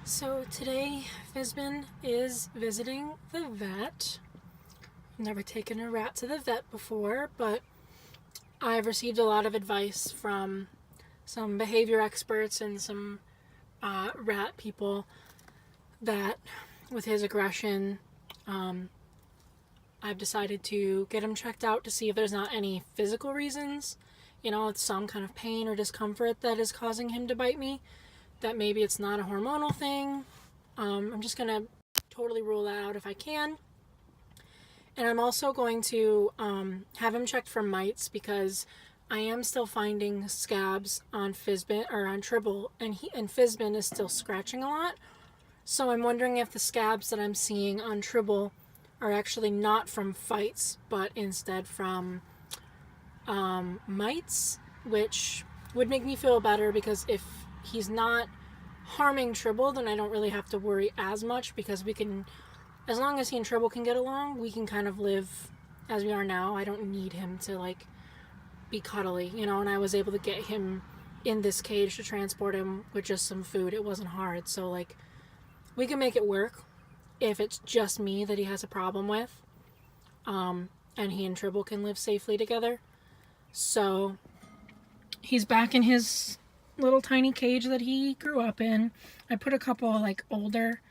So today, Fizzbin is visiting the vet. I've never taken a rat to the vet before, but I've received a lot of advice from some behavior experts and some rat people that with his aggression, I've decided to get him checked out to see if there's not any physical reasons. It's some kind of pain or discomfort that is causing him to bite me. That maybe it's not a hormonal thing. I'm just going to totally rule that out if I can. And I'm also going to have him checked for mites because I am still finding scabs on Fizzbin or on Tribble, and Fizzbin is still scratching a lot. So I'm wondering if the scabs that I'm seeing on Tribble are actually not from fights, but instead from mites, which would make me feel better because if he's not harming Tribble, then I don't really have to worry as much because we can, as long as he and Tribble can get along, we can kind of live as we are now. I don't need him to be cuddly, and I was able to get him in this cage to transport him with just some food. It wasn't hard, so we can make it work if it's just me that he has a problem with, and he and Tribble can live safely together. So he's back in his little tiny cage that he grew up in. I put a couple older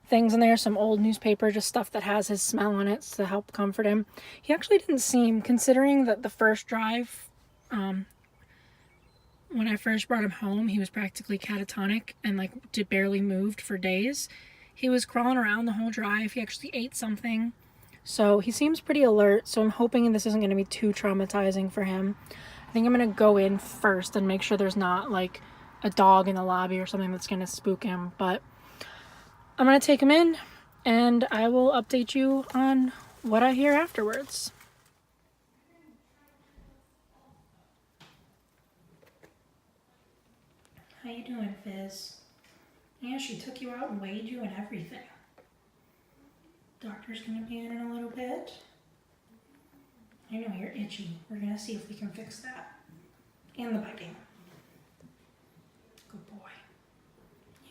things in there, some old newspaper, just stuff that has his smell on it to help comfort him. He actually didn't seem, considering that the first drive, when I first brought him home, he was practically catatonic and barely moved for days. He was crawling around the whole drive. He actually ate something. So he seems pretty alert, so I'm hoping this isn't going to be too traumatizing for him. I think I'm going to go in first and make sure there's not a dog in the lobby or something that's going to spook him. But I'm going to take him in and I will update you on what I hear afterwards. How you doing, Fizz? Yeah, she took you out and weighed you and everything. Doctor's going to be in a little bit. I know you're itchy. We're going to see if we can fix that. And the biting. Good boy.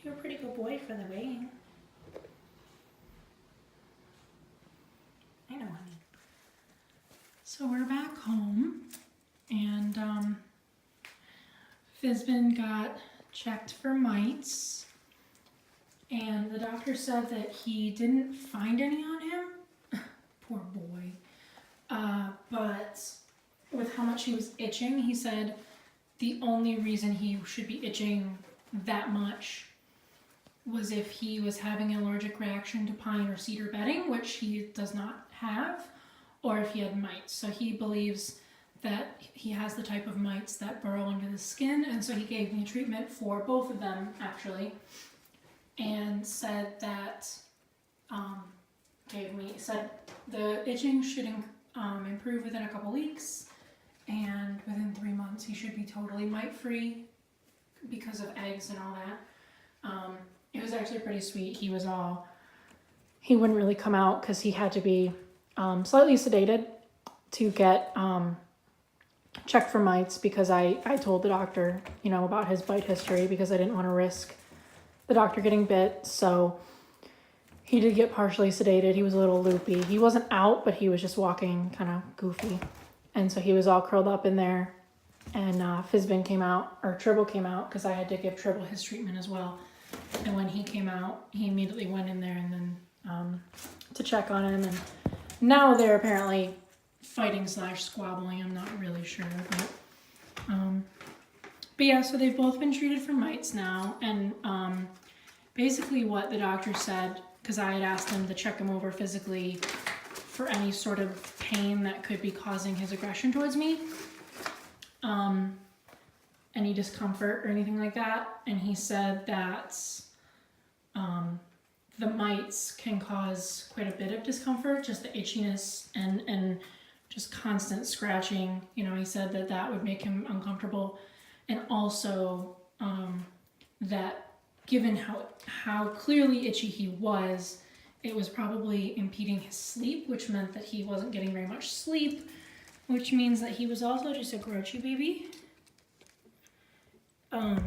You're a pretty good boy for the weighing. I know, honey. So we're back home, and Fizzbin got checked for mites, and the doctor said that he didn't find any on him. Poor boy. But with how much he was itching, he said the only reason he should be itching that much was if he was having an allergic reaction to pine or cedar bedding, which he does not have, or if he had mites. So he believes that he has the type of mites that burrow under the skin, and so he gave me treatment for both of them, actually, and said that, said the itching should improve within a couple weeks, and within 3 months he should be totally mite-free because of eggs and all that. It was actually pretty sweet. He wouldn't really come out because he had to be slightly sedated to get checked for mites, because I told the doctor, about his bite history because I didn't want to risk the doctor getting bit. So he did get partially sedated. He was a little loopy. He wasn't out, but he was just walking kind of goofy. And so he was all curled up in there. And Fizzbin came out, or Tribble came out, because I had to give Tribble his treatment as well. And when he came out, he immediately went in there and then to check on him. And now they're apparently fighting / squabbling. I'm not really sure. But yeah, so they've both been treated for mites now. And basically what the doctor said, because I had asked him to check him over physically for any sort of pain that could be causing his aggression towards me. Any discomfort or anything like that. And he said that the mites can cause quite a bit of discomfort, just the itchiness and just constant scratching. He said that would make him uncomfortable. And also that given how clearly itchy he was, it was probably impeding his sleep, which meant that he wasn't getting very much sleep, which means that he was also just a grouchy baby. I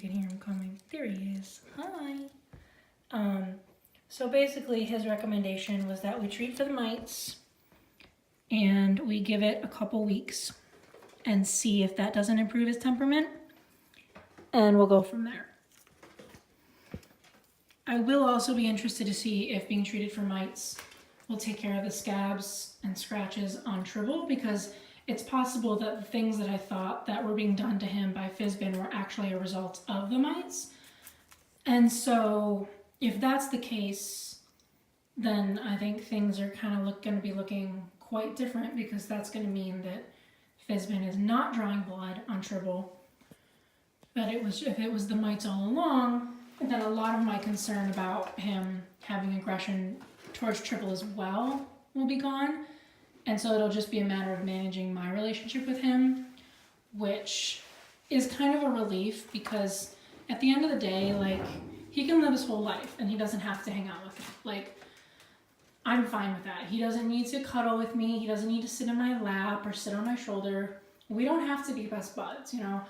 can hear him coming. There he he is. Hi. So basically his recommendation was that we treat for the mites and we give it a couple weeks and see if that doesn't improve his temperament, and we'll go from there. I will also be interested to see if being treated for mites will take care of the scabs and scratches on Tribble, because it's possible that the things that I thought that were being done to him by Fizzbin were actually a result of the mites. And so if that's the case, then I think things are kind of going to be looking quite different, because that's going to mean that Fizzbin is not drawing blood on Tribble. But if it was the mites all along, then a lot of my concern about him having aggression towards Tribble as well will be gone. And so it'll just be a matter of managing my relationship with him, which is kind of a relief, because at the end of the day, like, he can live his whole life and he doesn't have to hang out with me. Like, I'm fine with that. He doesn't need to cuddle with me. He doesn't need to sit in my lap or sit on my shoulder. We don't have to be best buds, you know.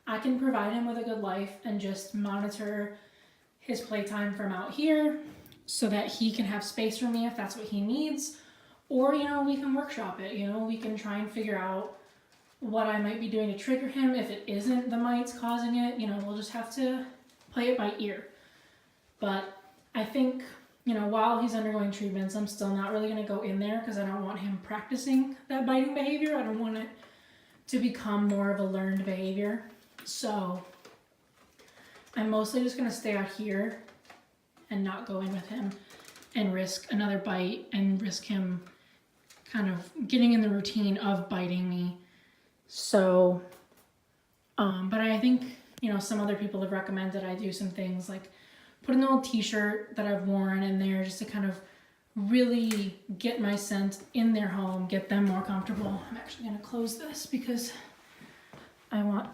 I can provide him with a good life and just monitor his playtime from out here so that he can have space for me if that's what he needs. Or, you know, we can workshop it, you know. We can try and figure out what I might be doing to trigger him. If it isn't the mites causing it, you know, we'll just have to play it by ear. But I think, you know, while he's undergoing treatments, I'm still not really going to go in there, because I don't want him practicing that biting behavior. I don't want it to become more of a learned behavior. So I'm mostly just going to stay out here and not go in with him and risk another bite and risk him kind of getting in the routine of biting me. So, but I think, you know, some other people have recommended I do some things like put an old t-shirt that I've worn in there just to kind of really get my scent in their home, get them more comfortable. I'm actually going to close this because I want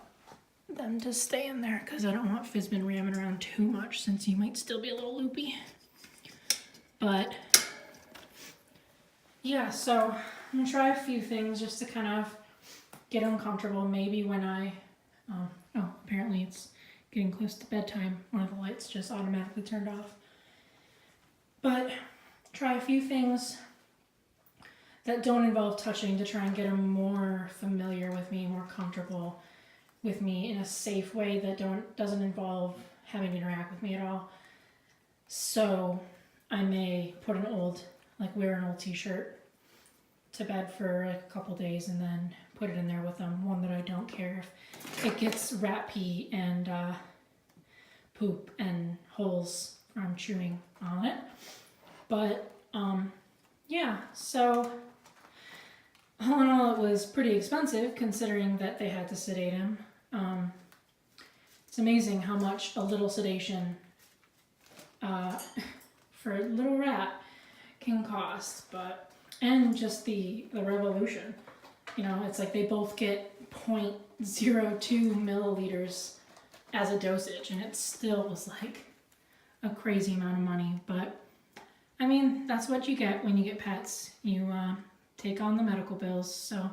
them to stay in there, because I don't want Fizzbin ramming around too much, since he might still be a little loopy. But yeah, so I'm gonna try a few things just to kind of get him comfortable. Maybe when oh, apparently it's getting close to bedtime. One of the lights just automatically turned off. But try a few things that don't involve touching to try and get him more familiar with me, more comfortable with me in a safe way that doesn't involve having to interact with me at all. So I may put wear an old t-shirt to bed for like a couple days and then put it in there with them. One that I don't care if it gets rat pee and poop and holes from chewing on it. But yeah, so all in all, it was pretty expensive considering that they had to sedate him. It's amazing how much a little sedation for a little rat can cost, and just the revolution. You know, it's like they both get 0.02 milliliters as a dosage, and it still was like a crazy amount of money. But I mean, that's what you get when you get pets. You take on the medical bills. So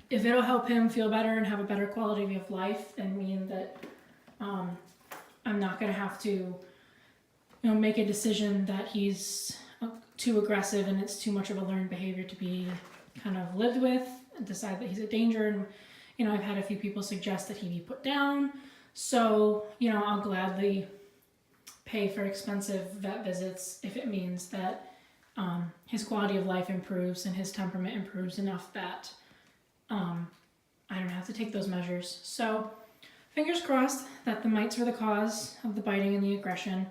if it'll help him feel better and have a better quality of life, and mean that I'm not going to have to, you know, make a decision that he's too aggressive and it's too much of a learned behavior to be kind of lived with, and decide that he's a danger. And, you know, I've had a few people suggest that he be put down. So, you know, I'll gladly pay for expensive vet visits if it means that his quality of life improves and his temperament improves enough that I don't have to take those measures. So fingers crossed that the mites were the cause of the biting and the aggression.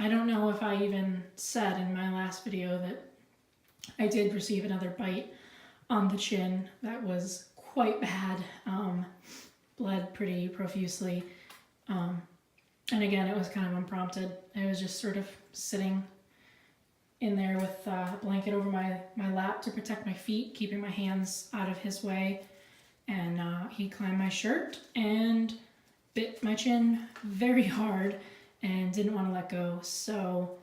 I don't know if I even said in my last video that I did receive another bite on the chin that was quite bad. Bled pretty profusely. And again, it was kind of unprompted. I was just sort of sitting in there with a blanket over my lap to protect my feet, keeping my hands out of his way. And he climbed my shirt and bit my chin very hard and didn't want to let go. So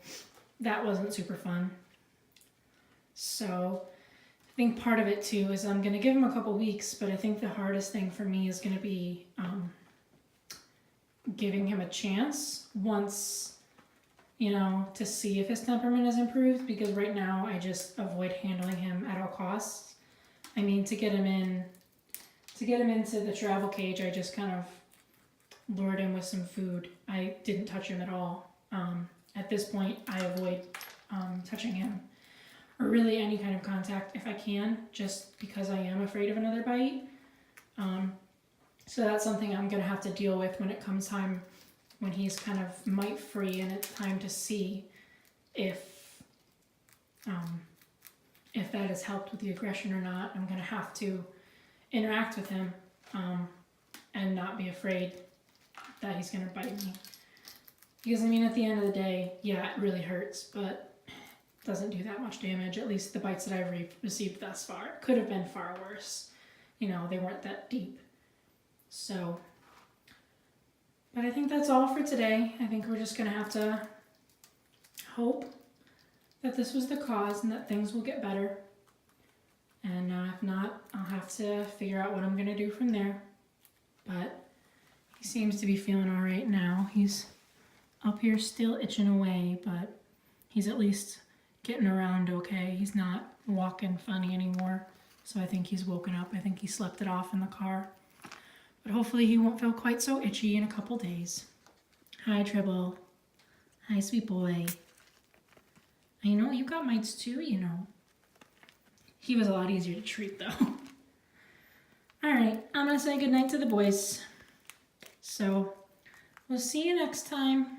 that wasn't super fun. So I think part of it too is I'm going to give him a couple weeks, but I think the hardest thing for me is going to be giving him a chance once, you know, to see if his temperament has improved, because right now I just avoid handling him at all costs. I mean, to get him into the travel cage, I just kind of lured him with some food. I didn't touch him at all. At this point, I avoid touching him, or really any kind of contact if I can, just because I am afraid of another bite. So that's something I'm going to have to deal with when it comes time, when he's kind of mite free and it's time to see if that has helped with the aggression or not. I'm going to have to interact with him and not be afraid that he's going to bite me. Because, I mean, at the end of the day, yeah, it really hurts, but it doesn't do that much damage, at least the bites that I've received thus far. It could have been far worse. You know, they weren't that deep. So, but I think that's all for today. I think we're just going to have to hope that this was the cause and that things will get better. And if not, I'll have to figure out what I'm going to do from there. But he seems to be feeling all right now. He's up here still itching away, but he's at least getting around okay. He's not walking funny anymore. So I think he's woken up. I think he slept it off in the car. But hopefully he won't feel quite so itchy in a couple days. Hi, Tribble. Hi, sweet boy. I know, you got mites too, you know. He was a lot easier to treat, though. Alright, I'm going to say goodnight to the boys. So, we'll see you next time.